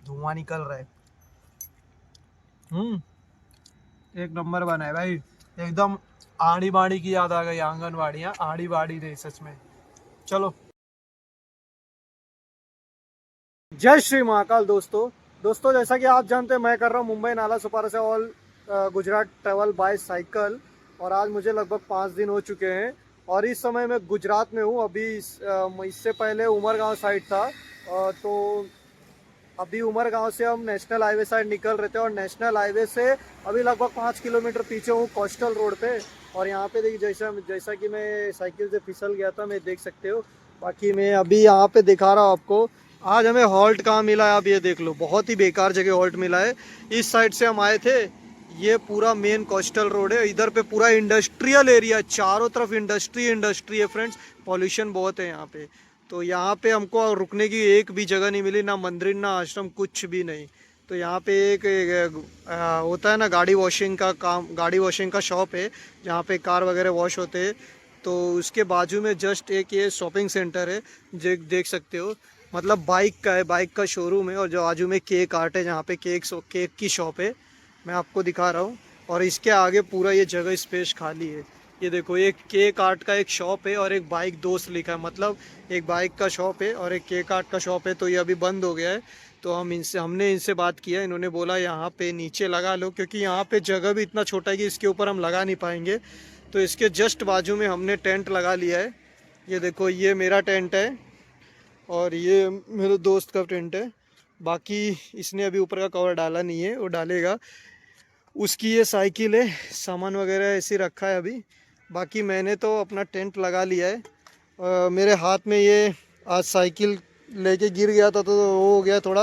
धुआं निकल रहा है। एक नंबर बना है भाई, एकदम आड़ी बाड़ी की याद आ गई। आंगनवाड़ी, हाँ आड़ी बाड़ी रही सच में। चलो, जय श्री महाकाल दोस्तों। जैसा कि आप जानते हैं, मैं कर रहा हूँ मुंबई नाला सुपारा से all Gujarat travel by cycle. और आज मुझे लगभग 5 दिन हो चुके हैं और इस समय मैं गुजरात में हूँ। अभी इससे पहले उमरगांव साइड था। तो अभी उमरगांव से हम नेशनल हाईवे साइड निकल रहे थे और नेशनल हाईवे से अभी लगभग 5 किलोमीटर पीछे हूँ कोस्टल रोड पे। और यहाँ पे देखिए, जैसा कि मैं साइकिल से फिसल गया था, मैं देख सकते हो। बाकी मैं अभी यहाँ पे दिखा रहा हूँ आपको। आज हमें हॉल्ट कहाँ मिला है, आप ये देख लो। बहुत ही बेकार जगह हॉल्ट मिला है। इस साइड से हम आए थे। ये पूरा मेन कोस्टल रोड है। इधर पे पूरा इंडस्ट्रियल एरिया, चारों तरफ इंडस्ट्री है फ्रेंड्स। पॉल्यूशन बहुत है यहाँ पे। तो यहाँ पे हमको रुकने की एक भी जगह नहीं मिली, ना मंदिर ना आश्रम, कुछ भी नहीं। तो यहाँ पे होता है ना गाड़ी वॉशिंग का काम, गाड़ी वॉशिंग का शॉप है जहाँ पे कार वगैरह वॉश होते हैं। तो उसके बाजू में जस्ट एक ये शॉपिंग सेंटर है, जो देख सकते हो। मतलब बाइक का है, बाइक का शोरूम है। और जो बाजू में केक आर्ट है, जहाँ पे केक की शॉप है, मैं आपको दिखा रहा हूँ। और इसके आगे पूरा ये जगह स्पेस खाली है। ये देखो, एक केक आर्ट का एक शॉप है और एक बाइक दोस्त लिखा है। मतलब एक बाइक का शॉप है और एक केक आर्ट का शॉप है। तो ये अभी बंद हो गया है। तो हमने इनसे बात किया। इन्होंने बोला यहाँ पे नीचे लगा लो, क्योंकि यहाँ पे जगह भी इतना छोटा है कि इसके ऊपर हम लगा नहीं पाएंगे। तो इसके जस्ट बाजू में हमने टेंट लगा लिया है। ये देखो, ये मेरा टेंट है और ये मेरे दोस्त का टेंट है। बाकी इसने अभी ऊपर का कवर डाला नहीं है, वो डालेगा। उसकी ये साइकिल है, सामान वगैरह ऐसे रखा है अभी। बाकी मैंने तो अपना टेंट लगा लिया है। मेरे हाथ में ये आज साइकिल लेके गिर गया था, तो वो हो गया थोड़ा,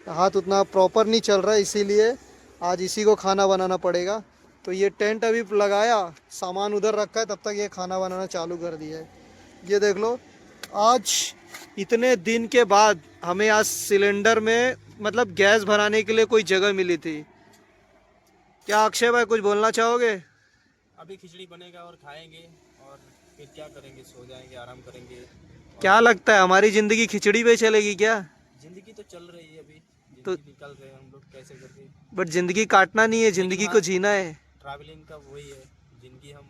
हाथ उतना प्रॉपर नहीं चल रहा है, इसीलिए आज इसी को खाना बनाना पड़ेगा। तो ये टेंट अभी लगाया, सामान उधर रखा है, तब तक ये खाना बनाना चालू कर दिया है। ये देख लो, आज इतने दिन के बाद हमें आज सिलेंडर में मतलब गैस भराने के लिए कोई जगह मिली थी। क्या अक्षय भाई कुछ बोलना चाहोगे? अभी खिचड़ी बनेगा और खाएंगे और फिर क्या करेंगे, सो जाएंगे, आराम करेंगे। क्या और लगता है, हमारी जिंदगी खिचड़ी पे चलेगी क्या? जिंदगी तो चल रही है, अभी तो जिंदगी निकल रहे हैं हम लोग कैसे करके। बट जिंदगी काटना नहीं है, लेकिन जिंदगी हाँ, को जीना है। ट्रैवलिंग का वही है, जिंदगी हम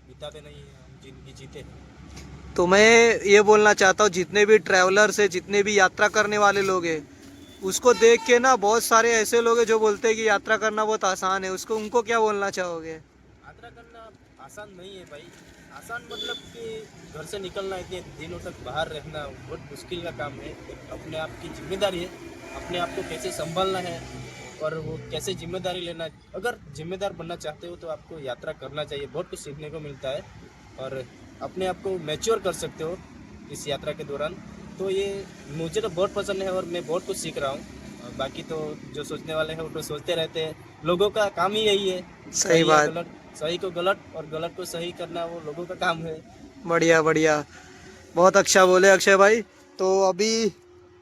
बिताते नहीं हैं, हम जिंदगी जीते हैं। तो मैं ये बोलना चाहता हूँ, जितने भी ट्रैवलर्स है, जितने भी यात्रा करने वाले लोग हैं, उसको देख के ना बहुत सारे ऐसे लोग हैं जो बोलते हैं कि यात्रा करना बहुत आसान है। उसको उनको क्या बोलना चाहोगे? यात्रा करना आसान नहीं है भाई। आसान मतलब कि घर से निकलना, इतने दिनों तक बाहर रहना बहुत मुश्किल का काम है। एक अपने आप की जिम्मेदारी है, अपने आप को कैसे संभालना है और वो कैसे जिम्मेदारी लेना। अगर जिम्मेदार बनना चाहते हो तो आपको यात्रा करना चाहिए, बहुत कुछ सीखने को मिलता है और अपने आप को मैच्योर कर सकते हो इस यात्रा के दौरान। तो ये मुझे तो बहुत पसंद है और मैं बहुत कुछ सीख रहा हूँ। और बाकी तो जो सोचने वाले हैं वो तो सोचते रहते हैं, लोगों का काम ही यही है। सही सही या बात। गलत, सही को गलत और गलत को सही करना वो लोगों का काम है। बढ़िया बढ़िया, बहुत अच्छा बोले अक्षय भाई। तो अभी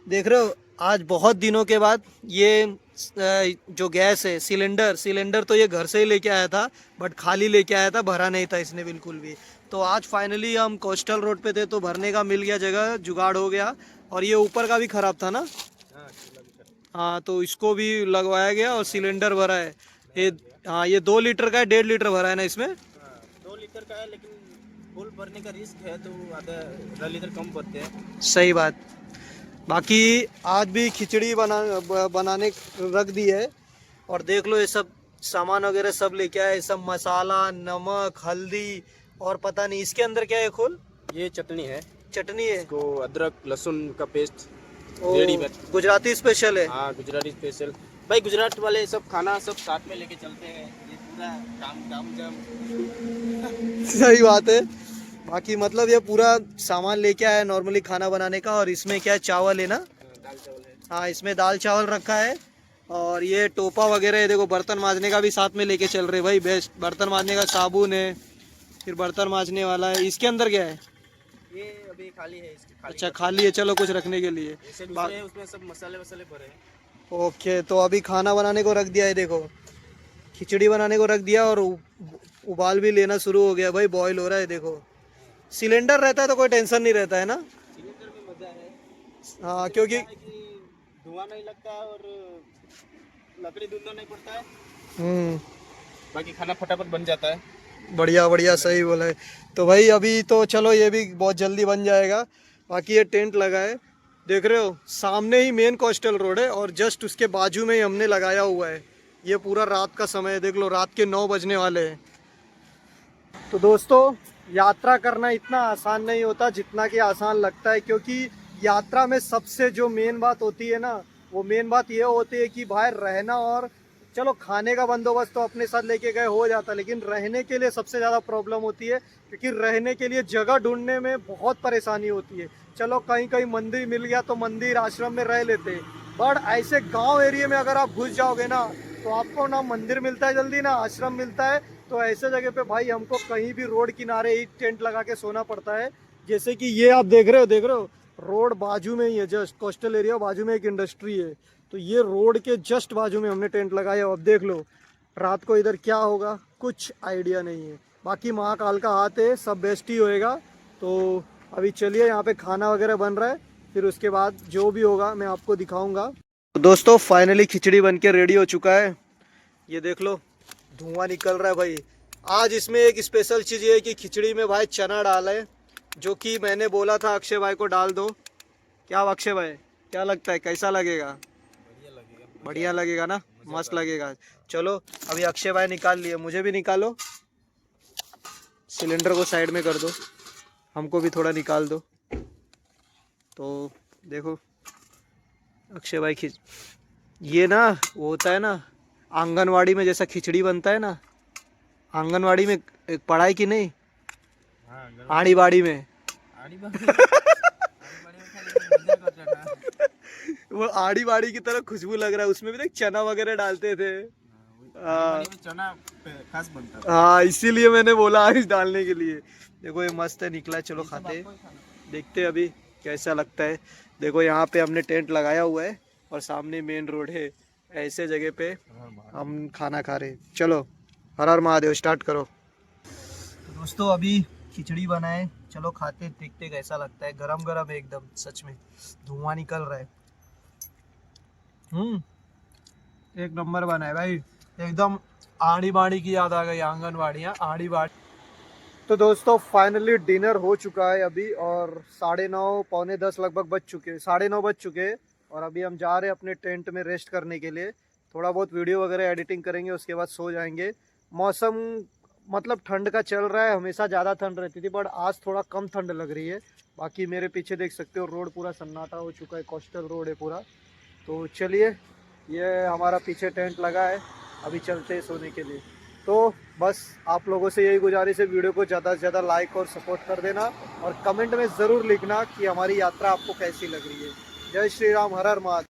देख रहे हो, आज बहुत दिनों के बाद ये जो गैस है, सिलेंडर तो ये घर से ही लेके आया था, बट खाली लेके आया था, भरा नहीं था इसने बिल्कुल भी। तो आज फाइनली हम कोस्टल रोड पे थे तो भरने का मिल गया, जगह जुगाड़ हो गया। और ये ऊपर का भी खराब था ना। हाँ, किलोमीटर हाँ, तो इसको भी लगवाया गया और सिलेंडर भरा है ये। लगा दिया। हाँ, ये 2 लीटर का है, 1.5 लीटर भरा है ना इसमें। हाँ, 2 लीटर का है, लेकिन फुल भरने का रिस्क है तो आधा लीटर कम भरते हैं। सही बात। बाकी आज भी खिचड़ी बनाने रख दी है। और देख लो, ये सब सामान वगैरह सब लेके आए, सब मसाला, नमक, हल्दी, और पता नहीं इसके अंदर क्या है खोल। ये चटनी है, चटनी है। इसको अदरक लहसुन का पेस्ट ओ, रेडीमेड। गुजराती स्पेशल है। हाँ, गुजराती स्पेशल। भाई गुजरात वाले सब खाना सब साथ में लेके चलते हैं, ये पूरा काम काम जम। सही बात है। बाकी मतलब ये पूरा सामान लेके आया नॉर्मली खाना बनाने का। और इसमें क्या है, चावल है ना। दाल चावल है। हाँ, इसमें दाल चावल रखा है। और ये टोपा वगैरह है, देखो बर्तन मांजने का भी साथ में लेके चल रहे भाई। बेस्ट बर्तन मांजने का साबुन है, फिर बर्तन मांजने वाला है। इसके अंदर क्या है? ये अभी खाली है, इसकी खाली अच्छा, कर खाली है, चलो कुछ रखने के लिए। ऐसे दूसरे हैं, उसमें सब मसाले वसाले भरे हैं। ओके, तो अभी खाना बनाने को रख दिया है, देखो खिचड़ी बनाने को रख दिया। और उबाल भी लेना शुरू हो गया भाई, बॉईल हो रहा है देखो। सिलेंडर रहता है तो कोई टेंशन नहीं रहता है ना। सिलेंडर में मजा है। हाँ, इसमें क्या क्योंकि है कि धुआं नहीं लगता है और लकड़ी धुंधला नहीं पड़ता है, हम्म, बाकी खाना फटाफट बन जाता है। बढ़िया बढ़िया, सही बोला है। तो भाई अभी तो चलो ये भी बहुत जल्दी बन जाएगा। बाकी ये टेंट लगा है, देख रहे हो, सामने ही मेन कोस्टल रोड है और जस्ट उसके बाजू में ही हमने लगाया हुआ है। ये पूरा रात का समय है, देख लो, रात के 9 बजने वाले हैं। तो दोस्तों, यात्रा करना इतना आसान नहीं होता जितना कि आसान लगता है, क्योंकि यात्रा में सबसे जो मेन बात होती है ना, वो मेन बात ये होती है कि बाहर रहना, और चलो खाने का बंदोबस्त तो अपने साथ लेके गए हो जाता है, लेकिन रहने के लिए सबसे ज़्यादा प्रॉब्लम होती है, क्योंकि रहने के लिए जगह ढूंढने में बहुत परेशानी होती है। चलो कहीं कहीं मंदिर मिल गया तो मंदिर आश्रम में रह लेते हैं, बट ऐसे गांव एरिया में अगर आप घुस जाओगे ना, तो आपको ना मंदिर मिलता है जल्दी, ना आश्रम मिलता है। तो ऐसे जगह पे भाई हमको कहीं भी रोड किनारे ही टेंट लगा के सोना पड़ता है। जैसे कि ये आप देख रहे हो, रोड बाजू में ही है, जस्ट कोस्टल एरिया बाजू में एक इंडस्ट्री है, तो ये रोड के जस्ट बाजू में हमने टेंट लगाया। अब देख लो रात को इधर क्या होगा, कुछ आइडिया नहीं है। बाकी महाकाल का हाथ है, सब बेस्ट ही होएगा। तो अभी चलिए, यहाँ पे खाना वगैरह बन रहा है, फिर उसके बाद जो भी होगा मैं आपको दिखाऊंगा। तो दोस्तों फाइनली खिचड़ी बन के रेडी हो चुका है, ये देख लो धुआं निकल रहा है भाई। आज इसमें एक स्पेशल चीज़ ये है कि खिचड़ी में भाई चना डाला है, जो कि मैंने बोला था अक्षय भाई को डाल दो। क्या अक्षय भाई, क्या लगता है, कैसा लगेगा? बढ़िया लगेगा। बढ़िया लगेगा ना, मस्त लगेगा। चलो अभी अक्षय भाई निकाल लिए, मुझे भी निकालो, सिलेंडर को साइड में कर दो, हमको भी थोड़ा निकाल दो। तो देखो अक्षय भाई ये ना वो होता है ना, आंगनवाड़ी में जैसा खिचड़ी बनता है ना, आंगनवाड़ी में एक पढ़ाई की नहीं, हाँ, आड़ी बाड़ी में आड़ी बाड़ी में खाली मजा करता था। वो आड़ी बाड़ी की तरह खुशबू लग रहा है, उसमें भी देख चना वगैरह डालते थे। आड़ी में चना खास बनता था। हाँ, इसीलिए मैंने बोला आज डालने के लिए। देखो ये मस्त है, निकला है, चलो खाते देखते अभी कैसा लगता है। देखो यहाँ पे हमने टेंट लगाया हुआ है और सामने मेन रोड है, ऐसे जगह पे हम खाना खा रहे हैं। चलो हर हर महादेव, स्टार्ट करो। तो दोस्तों अभी खिचड़ी बनाए, चलो खाते देखते कैसा लगता है। गरम गरम है एकदम, सच में धुआं निकल रहा है। एक नंबर बना है भाई, एकदम आड़ी बाड़ी की याद आ गई, आंगनवाड़ी आड़ी बाड़ी। तो दोस्तों फाइनली डिनर हो चुका है अभी, और 9:30 पौने 10 लगभग बज चुके हैं, 9:30 बज चुके हैं। और अभी हम जा रहे हैं अपने टेंट में रेस्ट करने के लिए, थोड़ा बहुत वीडियो वगैरह एडिटिंग करेंगे, उसके बाद सो जाएंगे। मौसम मतलब ठंड का चल रहा है, हमेशा ज़्यादा ठंड रहती थी, बट आज थोड़ा कम ठंड लग रही है। बाकी मेरे पीछे देख सकते हो रोड पूरा सन्नाटा हो चुका है, कोस्टल रोड है पूरा। तो चलिए, ये हमारा पीछे टेंट लगा है, अभी चलते हैं सोने के लिए। तो बस आप लोगों से यही गुजारिश है, वीडियो को ज़्यादा से ज़्यादा लाइक और सपोर्ट कर देना, और कमेंट में ज़रूर लिखना कि हमारी यात्रा आपको कैसी लग रही है। जय श्री राम, हर हर महादेव।